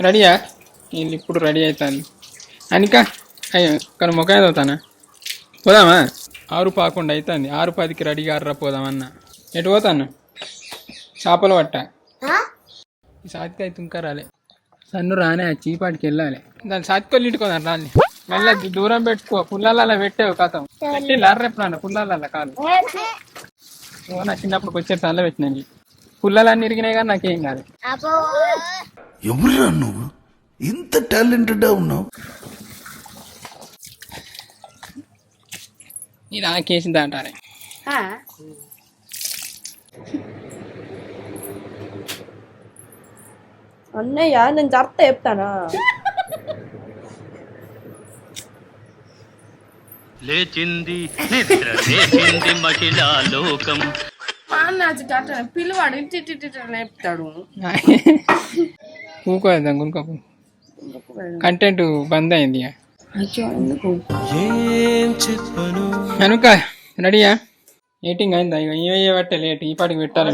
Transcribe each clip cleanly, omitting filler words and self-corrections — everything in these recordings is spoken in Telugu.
రెడీయా? నేను ఇప్పుడు రెడీ అవుతాను. అనిక అయ్యో కానీ ముఖం చదువుతానా? పోదామా? 6:11 అవుతుంది. 6:10కి రెడీ గారా పోదామన్నా. ఎటు పోతాను? చేపలు పట్ట సాతికి అయితే ఇంకా రాలే. సన్ను రానే చీపాటికి వెళ్ళాలి. దాని సాతికొల్లి ఇంటికోదాను రాని. మళ్ళీ దూరం పెట్టుకో. పుల్లలలో పెట్టావు కథం పెట్టి లారేపు నాన్న పుల్లలలో కాదు. నా చిన్నప్పుడు వచ్చే తల్ల పెట్టినండి. పుల్లలన్నీ ఇరిగినాయి కానీ నాకేం కాదు. ఎవరురా నువ్వు ఇంత టాలెంటెడ్ ఉన్నావు? ఇది నాకేసింది అంటారే. అన్నయ్య నేను చెప్తా చెప్తానా? లేచింది నిద్ర లేచింది మహిళా లోకం. పిల్లవాడు చెప్తాడు. ఊకోద్దాం గునుకోపు. కంటెంట్ బంద్ అయింది. అనుక రెడీయా? ఎయిటింగ్ అయిందా? ఇవే పట్టే లేట్ ఈ పాటికి పెట్టాలి.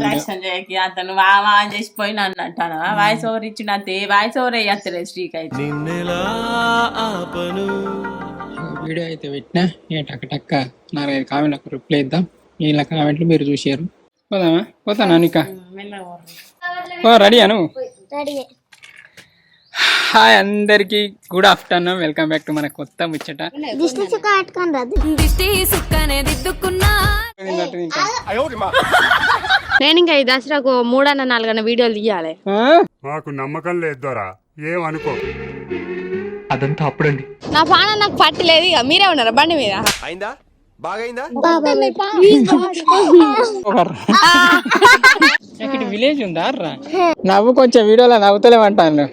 అతను వామా చేసిపోయినా అంటాను. వాయిస్ ఓవర్ ఇచ్చిన అంతే. వాయిస్ ఓవర్ వేయత్తలేదు శ్రీక్ అయితే. వీడియో అయితే పెట్టినా టక్క టక్క 4-5 కామెంట్లకు రిప్లై ఇద్దాం. ఇలా కామెంట్లు మీరు చూసారు. పోదామా? పోతాను అనిక. రెడీయా నువ్వు? హాయ్ అందరికి good afternoon. Welcome back to మన కొత్త ముచ్చట. నేను ఇంకా ఈ దసరాకు 3-4 వీడియోలు తీయాలి. మాకు నమ్మకం లేదు దొరా, ఏమనుకో. అదంతా అప్పుడండి. నా పాన నాకు పట్టలేదు. ఇక మీరే ఉన్నారా బండి మీద? అయిందా? బాగైందా? విలేజ్ ఉందా రా? నవ్వు కొంచెం వీడియోలో నవ్వుతలేమంటాను.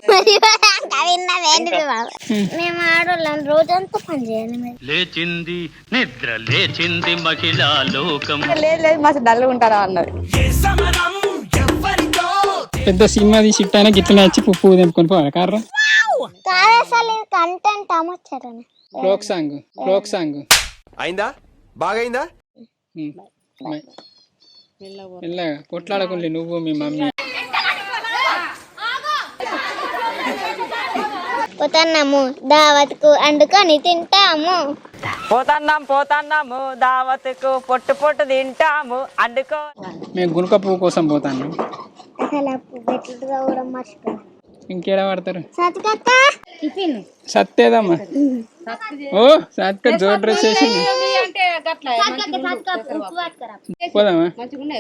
మేము ఆడోళ్ళం రోజంతా పని చేయాలి. లేచింది నిద్ర లేచింది మహిళా లోకం. లేదు మస్తు డల్గా ఉంటారా అన్నది. పెద్ద సినిమా తీసి ఇట్టానే గిట్లనే వచ్చి పువ్వు తెంపుకొని పోవాలి కార్రా. కంటెంట్ అమ్మొచ్చారని ఫోక్ సాంగ్ అయిందా? బాగైందా? మెల్లగా కొట్లాడకుండి నువ్వు మీ మమ్మీ. పోతున్నాము దావత్కు అండుకొని తింటాము. పోతున్నాము దావత్కు పొట్టు పొట్టు తింటాము అండుకో. మేము గునుక పువ్వు కోసం పోతాను. అసలు బెట్లుగా కూడా మర్చిపోయాను. ఇంకేడా పడతారు? సత్యకత్త సత్తేదమ్మా. ఓ సత్క జోర్ డ్రెస్ వేసింది. పోదామా?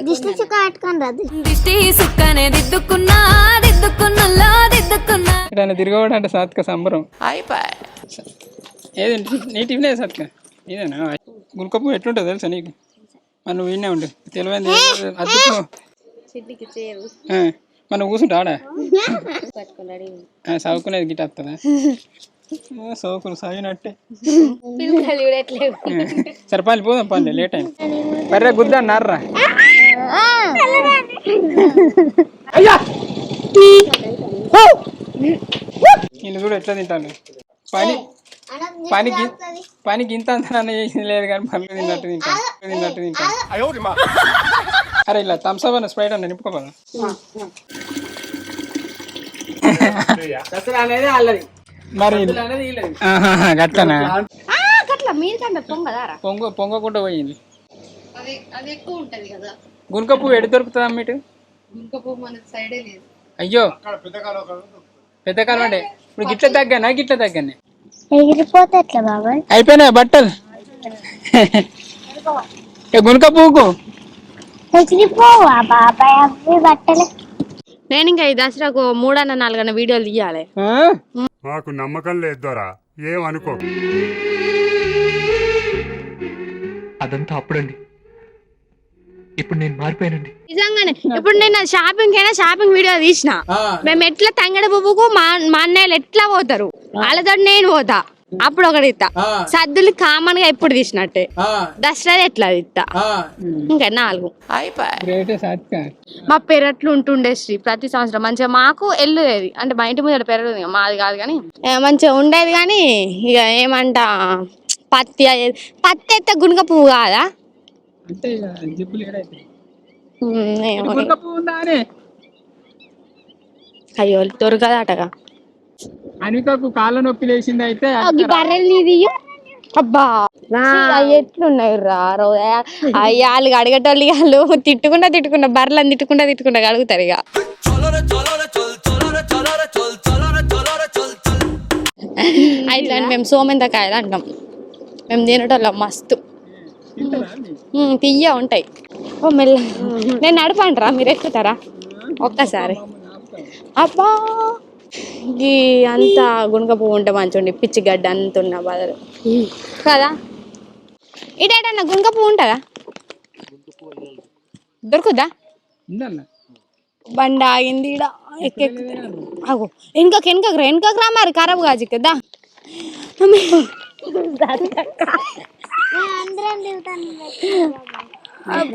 దిష్టి చుక్క కట్టుకొని రాదు. ఇక్కడ తిరగబడంటే సత్క సంబరం. ఏది నీటినే సత్క ఇదేనా? గునుక పువ్వు ఎట్లుంటుంది తెలుసా నీకు? మరి నువ్వు వినే ఉండు తెలియదు. అద్దుకో మనం కూర్చుంటా ఆడ చదువుకునేది గిట్ట వస్తుందా? చదువుకుని చదివినట్టే. సరే పని పోదాం. పని లేట్ అయింది. బర్రె గుద్దా నార్రా. నేను కూడా ఎట్లా తింటాను. పనికి ఇంత అంత చేసింది లేదు కానీ పనులు తిన్నట్టు తింటాను. అరే ఇలా థమ్స్అప్ అన్న స్ప్రైట్ అన్న నింపుకోదా? మరి గట్లనా? పొంగకుండా పోయింది. గునుక పువ్వు ఎడు దొరుకుతుంది అమ్మిటు? అయ్యో పెద్ద కాలం అంటే ఇప్పుడు గిట్ల తగ్గానే అయిపోయినాయి బట్టలు. గునుక పువ్వుకు నేను ఇంకా ఈ దసరాకు 3-4 వీడియోలు తీయాలి. మాకు నమ్మకం లేదు దొరా, ఏమనుకో. అదంతా అప్పుడండి, ఇప్పుడు నేను మారిపోయానండి. నిజంగానే ఇప్పుడు నేను షాపింగ్ వీడియో తీసిన. మేము ఎట్లా తంగడి పువ్వుకు మా అన్నయ్యలు ఎట్లా పోతారు వాళ్ళతో నేను పోతా. అప్పుడు ఒకటి ఇస్తా. సద్దులు కామన్ గా ఎప్పుడు తీసినట్టే దసరా ఎట్లా ఇస్తా. ఇంకా 4 మా పెరట్లు ఉంటుండే శ్రీ ప్రతి సంవత్సరం మంచిగా మాకు వెళ్ళేది. అంటే మా ఇంటి ముందు పెరడు మాది కాదు కానీ మంచిగా ఉండేది. కానీ ఇక ఏమంట పత్తి అయితే గునుక పువ్వు కాదా? అయ్యో దొరకదటగా. అనికకు కాళ్ళ నొప్పి లేచింది అయితే ఈ బర్రెలు నీది అబ్బా అవి ఎట్లున్నాయి రా వాళ్ళు అడగటోళ్ళు వాళ్ళు తిట్టుకుంటా బర్రెలను తిట్టుకుంటా అడుగుతారు ఇక అయితే మేము సోమెంతకాయలు అంటాం మేము తినటోళ్ళం మస్తు తియ్య ఉంటాయి. ఓ మెల్ల నేను నడపండిరా మీరు ఎక్కుతారా ఒక్కసారి. అబ్బా ఈ అంత గుణక పువ్వు ఉంటే మంచిగా పిచ్చి గడ్డ అంత ఉన్న బదులు కదా. ఇటేటన్నా గుణక పువ్వు ఉంటుందా దొరుకుద్దా? బండి ఆగింది ఈడ అగో వెనకకు రా మరి ఖరాబ్ కాజు కదా.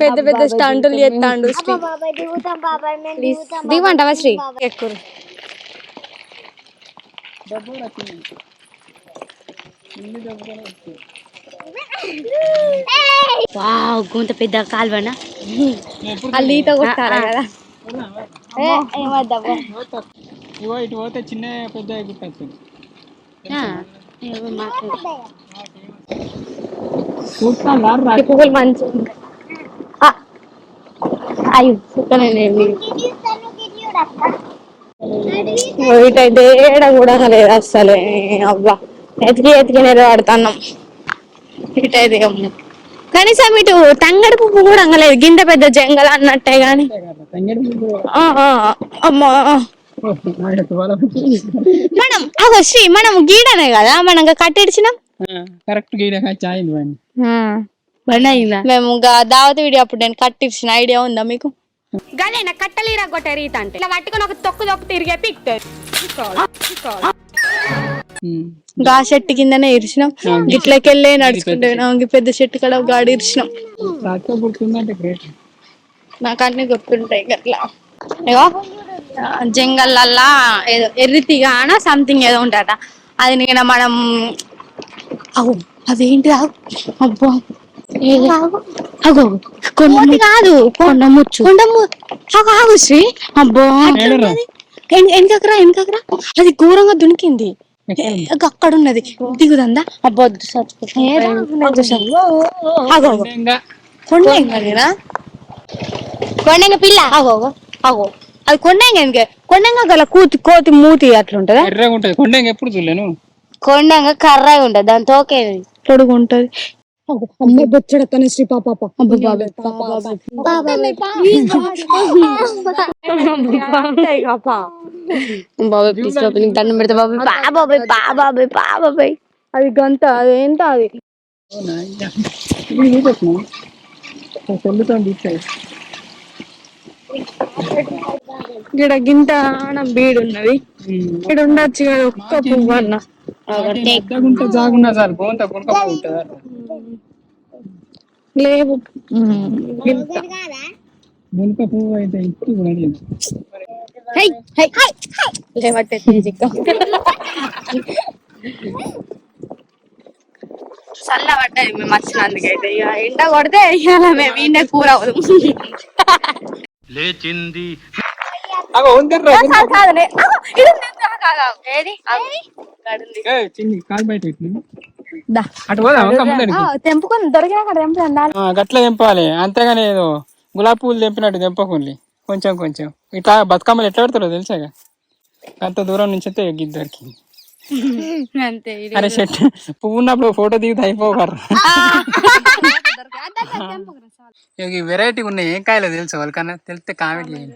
పెద్ద పెద్ద స్టంటులు చేస్తాడు శ్రీ. దిగమంటావా శ్రీ? ఎక్కువ గుంత పెద్ద కాలువనా వాళ్ళు ఈత కొట్టారా కదా. ఇగో ఇటు పోతే చిన్న పెద్ద గుర్తొస్తుంది. పువ్వులు మంచిగా ఇటైతే ఏడ కూడా లేదు అస్సలు. అబ్బా ఎతికి నిలబడుతున్నాం. ఇటైతే కనీసం ఇటు తంగడి పువ్వు కూడా అంగలేదు గింత పెద్ద జంగల్ అన్నట్టే గాని. అమ్మా మనం శ్రీ మనం గీడనే కదా మనం కట్టిడిచినాం కరెక్ట్ గీడ చాయింది మేము దావత్ వీడియో అప్పుడు నేను కట్టించిన ఐడియా ఉందా మీకు? గదే నా కట్టలు ఇరగొట్టే రీత అంటే ఇలా పట్టుకుని ఒక తొక్కు తిరిగే పిక్తారు. గా చెట్టు కిందనే ఇరిచినాం గిట్లకెళ్ళే నడుచుకుంటే పెద్ద చెట్టు కూడా గాడి ఇరిచినాం. నాకు అన్ని గుర్తుంటాయి గట్లా. ఏవో జంగల్లల్లా ఏదో ఎర్రితిగాన సంథింగ్ ఏదో ఉంటట అది నేను మనం అదేంటి అబ్బా కొండ కాదు కొండముచ్చు ఆగు శ్రీ. అబ్బా వెనకరా అది ఘోరంగా దునికింది అక్కడ ఉన్నది దిగుదందా. అబ్బా కొండంగ పిల్ల అగో అది కొండంగ గల కోతి మూతి అట్లుంటదా? ఎర్రగా ఉంటది కొండంగ. ఎప్పుడు చూడలేను. కొండంగ కర్రగా ఉంటది దాని తోకే పొడుగు ఉంటది. బొచ్చడతాను శ్రీ పాప దండం పెడతా బాబాయ్ అది గంత అదేంట అది గిడ గింత బీడు ఉన్నది ఇక్కడ ఉండొచ్చు కదా ఒక్క పువ్వు అన్న జాగున్నా చాలు గోంత గుంట లేవు. మునక పువ్వు అయితే ఇప్పుడు లేవట్టే చల్ల పడ్డాయి మేము వచ్చినందుకైతే ఇక ఎండ కొడితే ఇవాళ మేము ఈయన కూర అవ్వదు. లేచింది కాలు బయట తెంపుకొని దొరికినా గట్ల తెంపాలి అంతేగాని ఏదో గులాబీ పూలు తెంపినట్టు తెంపకుండి. కొంచెం ఇట్లా బతుకమ్మలు ఎట్లా పెడతారో తెలుసాగా అంత దూరం నుంచి అయితే గిద్ద దొరికింది అంతే. అరే చెట్టు పువ్వు ఉన్నప్పుడు ఫోటో దిగితే అయిపోగారు. వెరైటీ ఉన్నాయి ఏం కాయలో తెలుసు వాళ్ళకన్నా తెలిస్తే కామెంట్ చేయండి.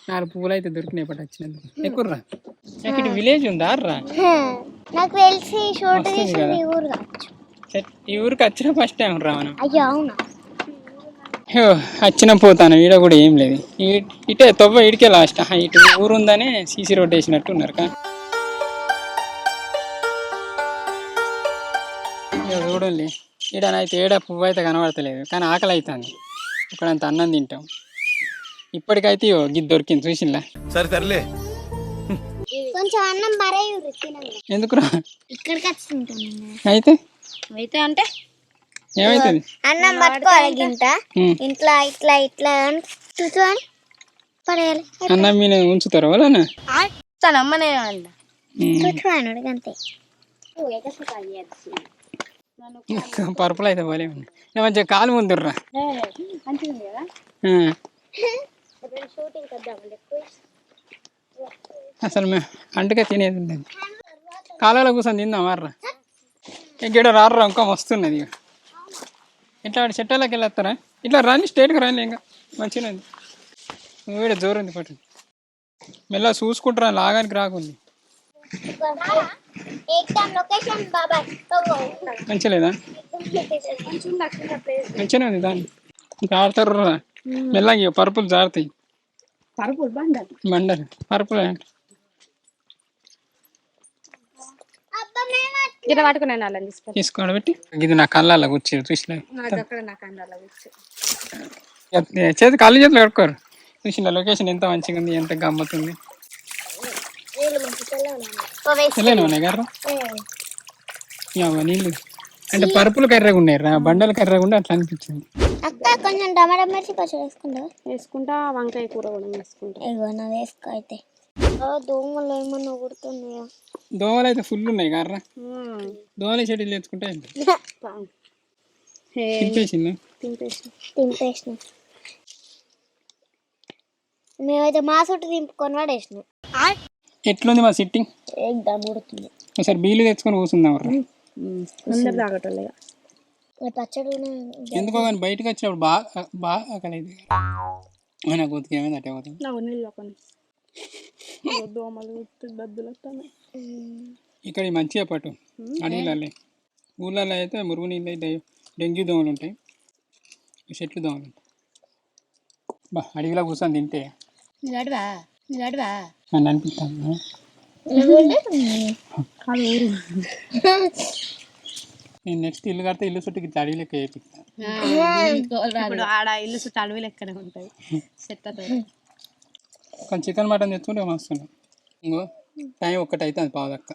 4 పువ్వులు అయితే దొరికినాయి పట్టు వచ్చినందుకు. ఎక్కుర్రా ఇక్కడ విలేజ్ ఉందా రా? నాకు తెలిసి ఈ ఊరికి వచ్చిన ఫస్ట్ టైం రా మనం. అయ్యో అవునా? వచ్చిన పోతాను ఈడ కూడా ఏం లేదు. ఇటే తొవ్వ ఇడికే లాస్ట్ ఇటు ఊరు ఉందని సీసీ రోడ్ వేసినట్టు ఉన్నారు. కానీ చూడండి ఈడనైతే ఏడ పువ్వు అయితే కనబడతలేదు కానీ ఆకలి అవుతుంది. ఇక్కడంత అన్నం తింటాం. ఇప్పటికైతే గిద్ద దొరికింది చూసిందా? సరే తరలే కొంచెం అన్నం ఎందుకురా ఇక్కడికి వచ్చి అయితే అంటే ఏమైతుంది? అన్నం పట్టుకోవాలి గింత ఇంట్లో ఇట్లా చూసుకొని పడేయాలి. అన్నం మీద ఉంచుతారు వాళ్ళనా? తన అమ్మనే అన్న కూర్చోను అంతే. పరుపులు అయితే పోలే ఉంది మంచిగా కాలు ముందుర్రా అసలు మేము అంటకే తినేది ఉండేది కాలంలో కూర్చొని తిందాం మార్రా ఇక్కడ రారా ఇంకా వస్తున్నది ఇక ఇట్లా చెట్టాలకి వెళ్ళేస్తారా ఇట్లా రాని స్ట్రేట్గా రాని ఇంకా మంచిగా ఉంది వీడ జోరు ఉంది పట్టు మెల్ల చూసుకుంటారా లాగానికి రాకుంది మంచిలేదా మంచిగా ఉంది దాన్ని ఇంకా ఆడతారు మెల్లగా పరుపులు జారుతాయి బండలు పరుపులు ఇట్లా పట్టుకున్నాను అలా తీసుకోండి పెట్టి ఇది నా కళ్ళ కూర్చోరు చూసిన చేతి కాళ్ళు చేతులు కట్టుకోరు చూసిన లొకేషన్ ఎంత మంచిగా ఉంది ఎంత గమ్మతుంది తెలియను ఉన్నాయి గారు నీళ్ళు అంటే పరుపులు కర్రగా ఉన్నాయి రా బండలు కర్రగా ఉండి అట్లా అనిపించింది అక్క కొంచెం టమాటా మిర్చి పచ్చడి వేసుకుంటా వంకాయ కూర కూడా వేసుకుంటా ఇగో నాది వేసుకో అయితే. దోమలు ఏమన్నా కుడుతున్నాయా? దోమలు అయితే ఫుల్ ఉన్నాయి కర్ర దోమలు చెట్లు తెచ్చుకుంటే తింపేసిన మేమైతే మా చుట్టూ దింపుకొని పడేసినాం. ఎట్లుంది మా సిట్టింగ్ ఎగ్దాం ఉడుతుంది. ఒకసారి బీలు తెచ్చుకొని కూర్చుందాం అందరు తాగటోళ్ళ పచ్చడి ఎందుకో కానీ బయటకు వచ్చినప్పుడు బాగా ఆకలేదు నాకు కొద్దిగా ఏమైంది అట్టే పోతుంది దోమలు దద్దులు ఇక్కడ మంచిగా పట్టు అడవిలలో ఊళ్ళల్లో అయితే మురుగు నీళ్ళు డెంగ్యూ దోమలు ఉంటాయి చెట్లు దోమలు ఉంటాయి బా అడవిలో కూర్చొని తింటే నన్ను అనిపిస్తాను నేను నెక్స్ట్ ఇల్లు కడితే ఇల్లు చుట్టూ ఇట్లా అడవి లెక్క వేపిస్తాను ఆడ ఇల్లు చుట్టూ అడవి లెక్కనే ఉంటుంది సెట్ కొంచెం చికెన్ మటన్ తెచ్చుకుంటే వస్తున్నాం ఇంకో టైం ఒక్కటి అవుతుంది పావుదక్క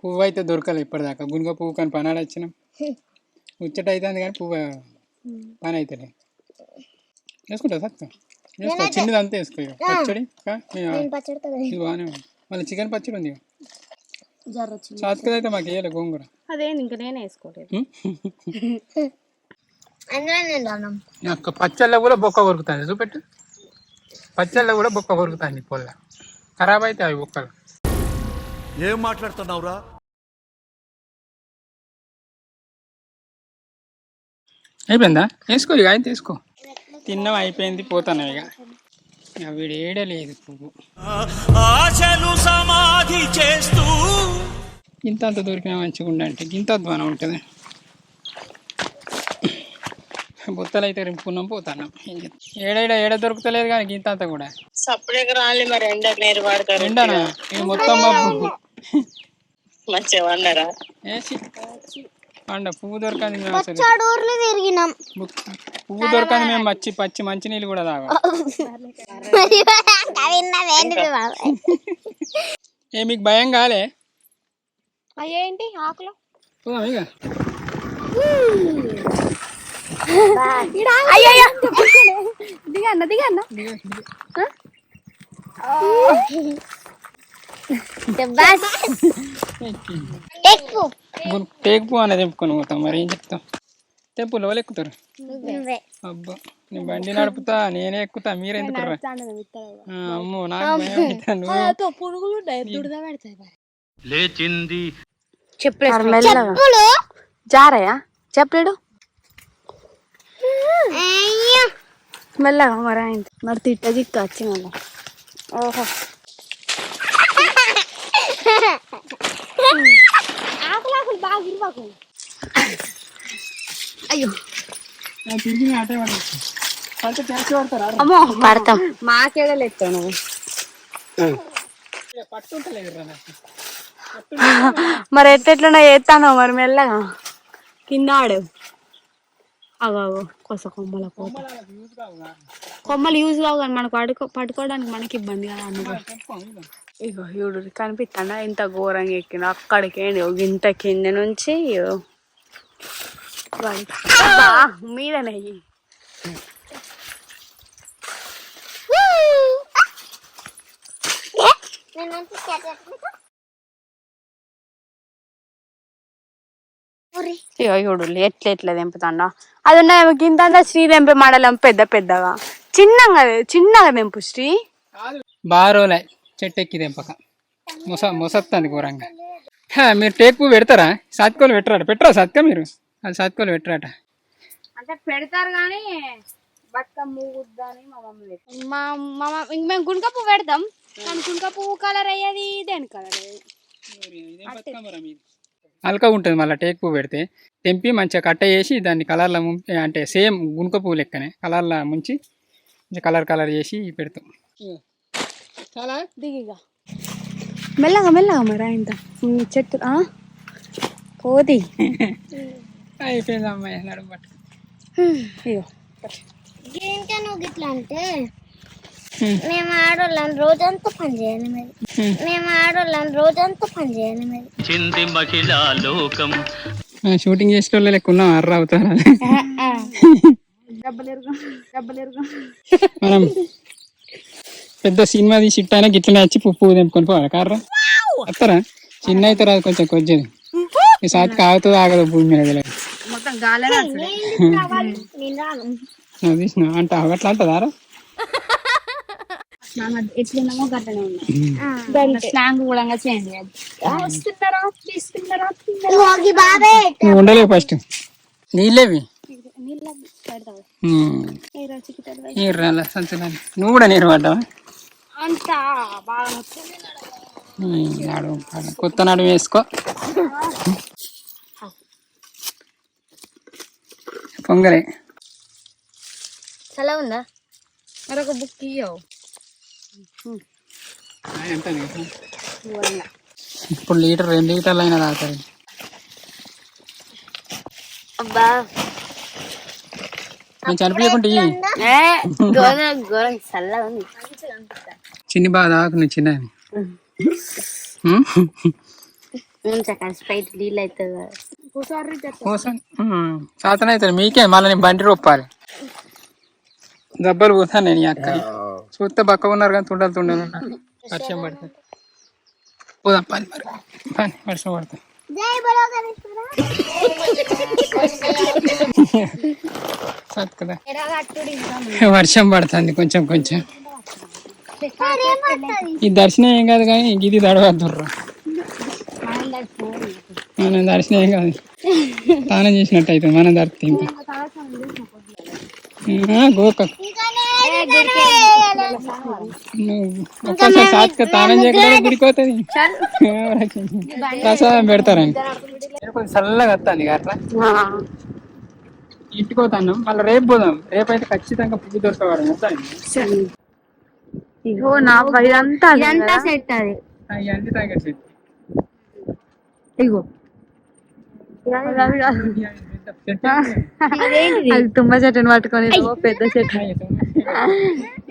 పువ్వు అయితే దొరకలేదు ఇప్పటిదాకా గునుగ పువ్వు కానీ పనాడు వచ్చినాం ముచ్చట అవుతుంది కానీ పువ్వు పని అవుతుంది వేసుకుంటా సక్క వేసుకో చిన్నది అంతా వేసుకో పచ్చడి ఇది బాగానే ఉంది మళ్ళీ చికెన్ పచ్చడి ఉంది సాత్కది అయితే మాకు వేయాలి గోంగూర అదేంది ఇంకా నేనే వేసుకోలేదు నాకు పచ్చళ్ళ కూడా బొక్క కొరుకుతుంది చూపెట్టు పచ్చళ్ళ కూడా బొక్క కొరుకుతుంది పొల్ల ఖరాబ్ అయితే అవి బొక్కలు ఏం మాట్లాడుతున్నావురా? అయిపోయిందా వేసుకో ఇక ఆయన తీసుకో తిన్నాం అయిపోయింది పోతాను ఇక వీడు ఏడలేదు పువ్వు ఆశలు సమాధి చేస్తూ ఇంత అంత దొరికినా మంచిగా ఉండంటే ఇంత అధ్వానం ఉంటుంది బొత్తలు అయితే రింపుకున్నాం పోతున్నాం ఏడ దొరుకుతలేదు కానీ ఇంత అంతా కూడా ఎండనా ఇది మొత్తం పండ పువ్వు దొరకదు మేము అసలు పువ్వు దొరకదు మేము పచ్చి మంచి నీళ్ళు కూడా తాగా ఏ మీకు భయం కాలే అయ్యేంటి ఆకులు పోదాం ఇక దిగన్న టేకు పువ్వు అనేది తెంపుకొని పోతాం మరి ఏం చెప్తాం తెంపు లోలు ఎక్కుతారు అబ్బా నేను బండి నడుపుతా నేనే ఎక్కుతా మీరెందుకు అమ్మో నాకు పురుగులు లేచింది చెప్పులు జారయా చెప్పలేడు మెల్లగా మరి ఆయన మరి తిట్టది వచ్చి మళ్ళీ ఓహో ఆకులు బాగా ఇవ్వకు అయ్యో అమ్మో పడతాం మాకేడలేస్తావు నువ్వు మరి ఎట్లా చేస్తాను మరి మెల్లగా కింద ఆడు అగో కొస కొమ్మల కొమ్మలు యూజ్ కావు కానీ మనకు పట్టుకోవడానికి మనకి ఇబ్బంది కదా అమ్మ ఇగో చూడు కనిపిస్తాడా ఇంత ఘోరంగా ఎక్కిన అక్కడికి ఇంత కింద నుంచి మీదనే చూడు ఎట్లా ఎట్లా తెంపుతాండా. అది ఉన్న కింద శ్రీ తెంపే మండలం పెద్ద పెద్దగా చిన్నగా తెంపు శ్రీ. బాగా రోజులే చెట్టు ఎక్కి తెంపక మొసత్తాంది ఘోరంగా. మీరు టేకు పువ్వు పెడతారా? సత్కోలు పెట్టరా సత్క మీరు? అది సత్కోలు పెట్టరాట. అంటే పెడతారు కానీ మేము గుంక పువ్వు పెడతాం కానీ గుంక పువ్వు కలర్ అయ్యేది దేని కలర్ అయ్యేది అల్కా ఉంటుంది. మళ్ళీ టేకు పువ్వు పెడితే తెంపి మంచిగా కట్ట చేసి దాన్ని కలర్లో అంటే సేమ్ గుంక పువ్వు లెక్కనే కలర్లో ముంచి కలర్ చేసి పెడతాం. చాలా దిగిగా మెల్లగా మరి ఆయన చెట్టు పోది అయిపోయింది అమ్మాయి నడుము పట్టు. నువ్వు గిట్లా అంటే మేము ఆడోళ్ళని రోజంతా పని చేయాలి మరి. చింది మహిళా లోకం. షూటింగ్ చేసే వాళ్ళు లెక్క ఉన్నాం అర్ర అవుతారా? మనం పెద్ద సినిమా తీసి ఇట్టానే గిట్లనే వచ్చి పువ్వు తెంపుకొని పోవాలి కార్రా వస్తారా? చిన్న అయితే రాదు కొంచెం కొంచెం ఈ సాతికి ఆగుతుంది ఆగదు భూమి మీద తీసిన అంటే అట్లా అంటదారా? ఎట్లున్నామో గట్టనే ఉన్నాయి. స్లాంగ్ కూడా చేయండి. నువ్వు ఉండలేవు ఫస్ట్ నీళ్ళేవి సంచలాన్ని నువ్వు కూడా నీరు పడ్డావా? అంతా బాగా కొత్త నడుము వేసుకో. పొంగలే చాలా ఉందా? మరొక బుక్ ఇయ్యవు. ఇప్పుడు 2 లీటర్లు అయినా తాగుతారు. అబ్బా నేను చనిపోయకుంటే చిన్ని బాగా తాకు నువ్వు చిన్న సాతన అవుతుంది మీకే. మళ్ళీ నేను బండి రొప్పాలి దెబ్బలు పోతాను నేను ఈ అక్క చూస్తే బక్క ఉన్నారు కానీ తుండలు వర్షం పడుతుంది. పోదాం పని మరి వర్షం పడుతుంది. కదా వర్షం పడుతుంది కొంచెం. ఈ దర్శనం ఏం కాదు కానీ ఇది దడవద్దుర్రా. మనం దర్శనం ఏం కాదు స్నానం చేసినట్టు అవుతుంది. మనం దర్శనం ఇంకా గోక ఒక్కసారి సాత్క స్నానం చేయకుండా గుడిపోతుంది. ప్రసాదం పెడతారని కొంచెం చల్లగా వస్తుంది అట్లా. ఇంటికి పోతాను మళ్ళీ రేపు పోదాం. రేపు అయితే ఖచ్చితంగా పువ్వు దొరకవాడు. ఇదంతా సెట్ అది. అవన్నీ తగ్గ సెట్. ఇగో అది తుమ్మ చెట్టుని పట్టుకొని పెద్ద చెట్టు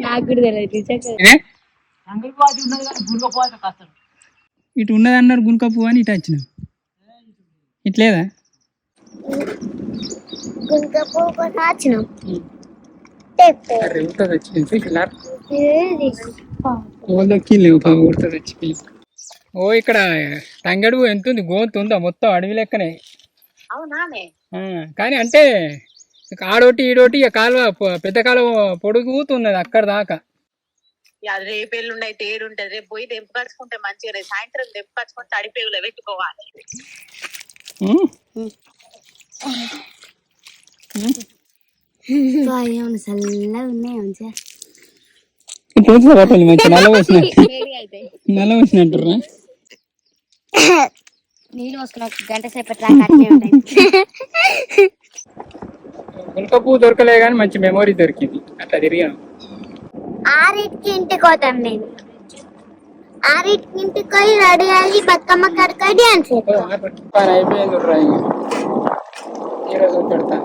నాకు కూడా తెలియదు. ఇటు ఉన్నది అన్నారు గుంక పువ్వు అని ఇటు వచ్చిన ఇట్లేదా? ఓ ఇక్కడ తంగడు ఎంత ఉంది? గోంతు ఉందా? మొత్తం అడవి లెక్కనే. కానీ అంటే ఆడోటి ఈడోటి కాలువ పెద్ద కాలువ పొడుగుతున్నది అక్కడ దాకా. రేపెల్లుండి అయితే ఏడుంటది. రేపు పోయి దెంపుకచ్చుకుంటే మంచిగా. రేపు సాయంత్రం దెంపుకచ్చుకొని తడిపేగులో పెట్టుకోవాలి. చల్లగా ఉన్నాయి మంచిగా. నల్ల వచ్చినట్టు నీళ్ళు పోసుకున్న గంట సేపటి గుంక పువ్వు దొరకలే కానీ మంచి మెమొరీ దొరికింది. అట్లా తిరిగాను. 6కి ఇంటికి పోతాం. నేను 6కి ఇంటికి పోయి రెడీ అయ్యి బతుకమ్మ కడక డాన్స్ పని అయిపోయింది. ఈరోజు పెడతా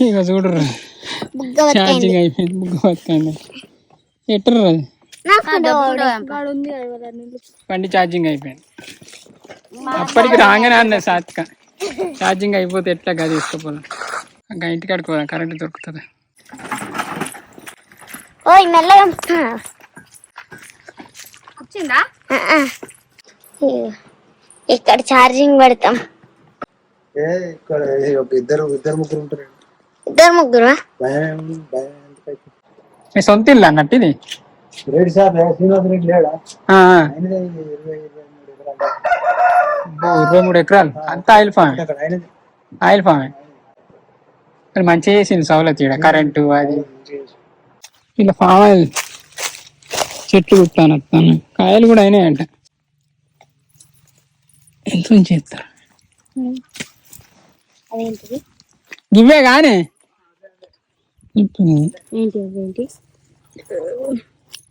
ఇక చూడరా ఛార్జింగ్ అయిపోయింది. బుగ్గ బతుకండి ఎట్టరు బండి ఛార్జింగ్ అయిపోయింది. అప్పటికి రాగానే అన్న సాత్క ఛార్జింగ్ అయిపోతే ఎట్లా గది తీసుకోపోదాం. ఇంకా ఇంటికి అడుకోదాం కరెంట్ దొరుకుతుంది. ఓయ్ మెల్లగా వచ్చిందా? ఇక్కడ ఛార్జింగ్ పెడతాం. ఇద్దరు ముగ్గురు ఉంటారు. ఇద్దరు ముగ్గురు మీ సొంత ఇల్లు అన్నట్టు ఇది? రెడ్డి సార్ శ్రీనివాస రెడ్డి లేడా? 23 ఎకరాలు అంతా ఆయిల్ ఫామ్. ఆయిల్ ఫామే మంచిగా చేసింది సౌలత్ ఇక్కడ కరెంటు అది. ఇలా ఫామ్ ఆయిల్ చెట్లు కుట్టాను కాయలు కూడా అయినాయంట. ఎంత నుంచి చేస్తారు అదేంటిది? ఇవే కానీ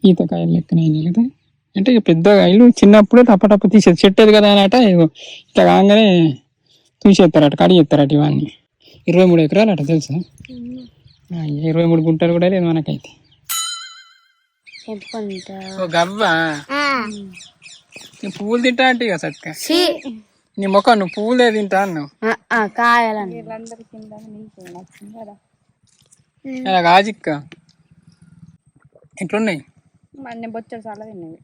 ఈతకాయలు లెక్కనైనా కదా. అంటే ఇక పెద్ద కాయలు చిన్నప్పుడే టపటప్ప తీసేది చెట్టేది కదా అనట. ఇట్లా కాగానే తీసేస్తారట, కడిగేస్తారట. ఇవన్నీ 23 ఎకరాలు అట తెలుసా? 23 గుంటలు కూడా లేదు మనకైతే. గవ్వ పువ్వులు తింటా అంటే ఇక సత్క నీ మొక్క నువ్వు పువ్వులే తింటా అన్నావు. అలా గాజిక్క ఎట్లున్నాయి? బొచ్చడు చాలా తిన్నది.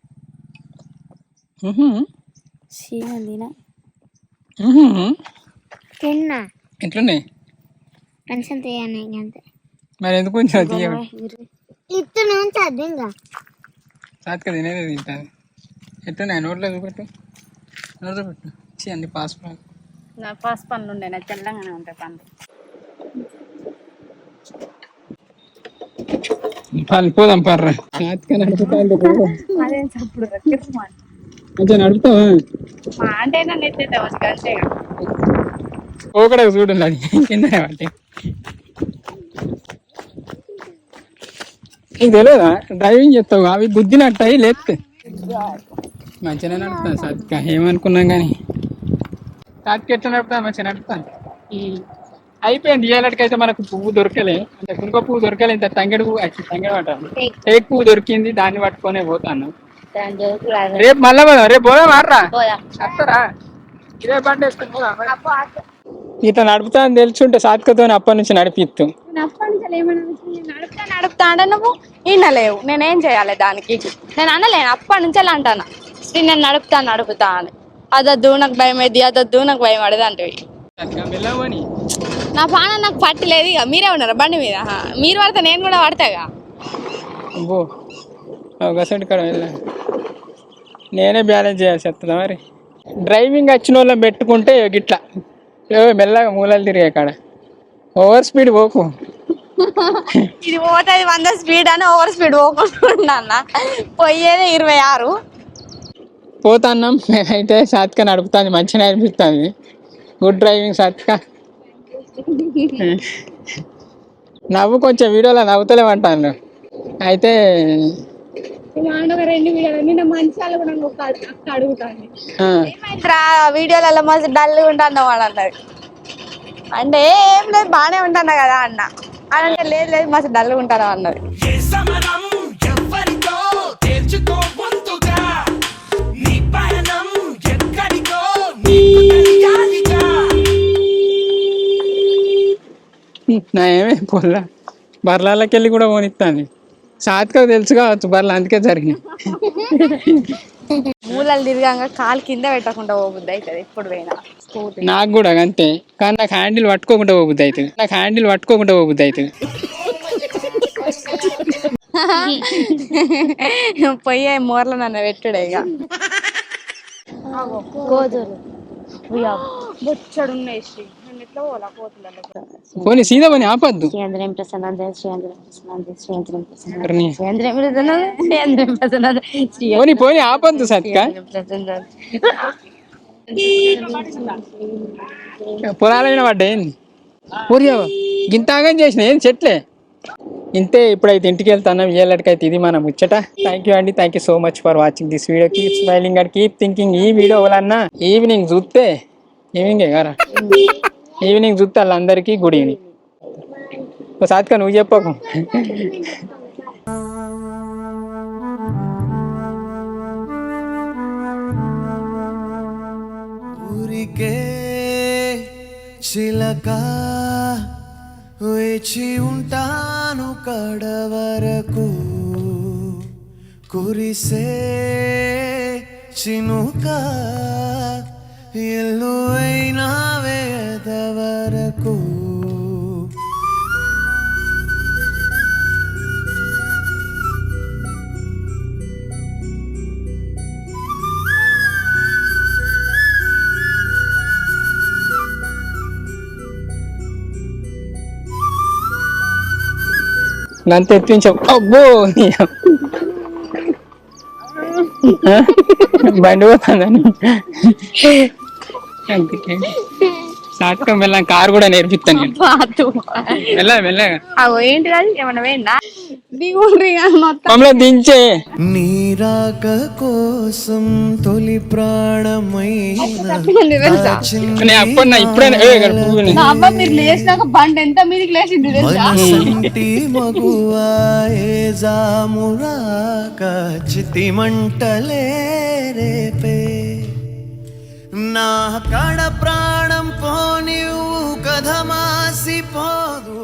తిన్నా ఎట్లున్నాయి? కొంచెం తీయనే అంతే. మరి ఎందుకు కొంచెం తీయ ఇత్తు ఇంకా సాత్క తినేది తింటాను. ఎట్లున్నాయి? నోట్లో చూపెట్టు, నోట్లో పెట్టు. అన్ని పాస్పాన్ నా పాస్ పండ్లు ఉండే, నా తెల్లంగానే ఉంటాయి పండ్లు. పోదాం పర్రా. సాత్క నడుపుతాను అదేం చప్పుడు మంచిగా నడుపుతావా? అంటే నన్ను ఎత్తేద్దాం అంతే. ఒకడే చూడండి అది కింద వాటి. నీకు తెలియదా డ్రైవింగ్ చేస్తావు? అవి గుద్దినట్టాయి లేస్తే మంచిగా నడుపుతాను సాత్క. ఏమనుకున్నాం కానీ సాత్క ఎట్లా నడుపుతాను? మంచిగా నడుపుతాను. అయిపోయింది. ఇయ్యాలకైతే మనకు పువ్వు దొరకలే, అంటే కుంక పువ్వు దొరకలే. ఇంత తంగెడు పువ్వు తంగెడు అంటాను, టేక్ పువ్వు దొరికింది. దాన్ని పట్టుకొనే పోతాను. రేపు మళ్ళా పోదాం. రేపు పోదాం మాట్రా వస్తారా? ఇదే బండి వేసుకుని పోదాం. ఇట్లా నడుపుతా అని తెలుసుంటే సాత్కతో అప్పటి నుంచి నడిపిస్తూ. నడుపుతా అంటే నువ్వు వినలేవు. నేనేం చేయాలి దానికి? నేను అనలేను. అప్పటి నుంచి అలా అంటాను, నేను నడుపుతా అని. అదొద్దు నాకు భయం అయింది, అదొద్దు నాకు భయం పడేది అంటే నా పాన నాకు పట్టలేదు. ఇక మీరే ఉన్నారు బండి మీద, మీరు పడితే నేను కూడా పడతాగా. గసంటి కాడ నేనే బ్యాలెన్స్ చేయాల్సి వస్తుందా మరి? డ్రైవింగ్ వచ్చిన వాళ్ళని పెట్టుకుంటే గిట్లా మెల్లగా మూలలు తిరిగే కాడ ఓవర్ స్పీడ్ పోకు. ఇది పోతుంది 100 స్పీడ్ అని ఓవర్ స్పీడ్ పోకుండా పోయేది 26. పోతాన్నాం అయితే. సాత్క నడుపుతాను, మంచిగా అనిపిస్తుంది. గుడ్ డ్రైవింగ్ సాత్క. నవ్వు కొంచెం వీడియోలో నవ్వుతలేమంటాను. అయితే 2 వీడియోలు మంచి అడుగుతాను వీడియోలలో మస్తు డల్గా ఉంటాను వాడు అన్నది. అంటే ఏం లేదు బాగానే ఉంటాను కదా అన్న అంటే లేదు లేదు మస్తు డల్గా ఉంటాను అన్నది. నా ఏమే పొల్లా బర్లాలకి వెళ్ళి కూడా పోనిస్తాను. సాత్కకు తెలుసు కావచ్చు బర్రెలు, అందుకే జరిగింది. మూలలు తిరిగాక కాలు కింద పెట్టకుండా పోబుద్ది అవుతుంది ఎప్పుడు పోయినా. నాకు కూడా అంతే, కానీ నాకు హ్యాండిల్ పట్టుకోకుండా పోబుద్ది అవుతుంది. పోయే మూరలు నన్ను పెట్టుడే. ఇక పోనీ సీదా పని ఆపద్దు. పోనీ ఆపద్దు సత్క. పొలాలైన పడ్డాయింది పూర్యో గింతాగం చేసిన ఏం చెట్లే ఇంతే. ఇప్పుడైతే ఇంటికి వెళ్తాను. ఏళ్ళకైతే ఇది మన ముచ్చట. థ్యాంక్ యూ అండి. Thank you so much for watching this video. Keep smiling and keep thinking. ఈ వీడియో వలన ఈవినింగ్ చూస్తే వాళ్ళందరికీ గుడ్ ఈవినింగ్. సాత్క నువ్వు చెప్పకు. ఊరికే చిలక వేచి ఉంటాను కడ వరకు. కురిసే చినుక ఎల్లు అయినా వేదవరకు అంత ఎత్తించావు అబ్బో బండి పోతుందని అందుకే సాటకం వెళ్ళాం కారు కూడా నేర్పిస్తాను నేను మెల్లగా ఏంటి అది ఏమన్నా వేయండా దిగుండ్రి మొత్తం మమ్మల్ని దించే నీరాక కోసం తొలి ప్రాణమైన నేను అప్పుడు నా ఇప్పుడే అబ్బా మీరు లేచినాక బండి ఎంత మీదకి లేచింది తెలుసా మనసంటి మగువాయే జామురాక చితి మంటలే రేపే నా కడ ప్రాణం పోనివు కథ మాసిపోదు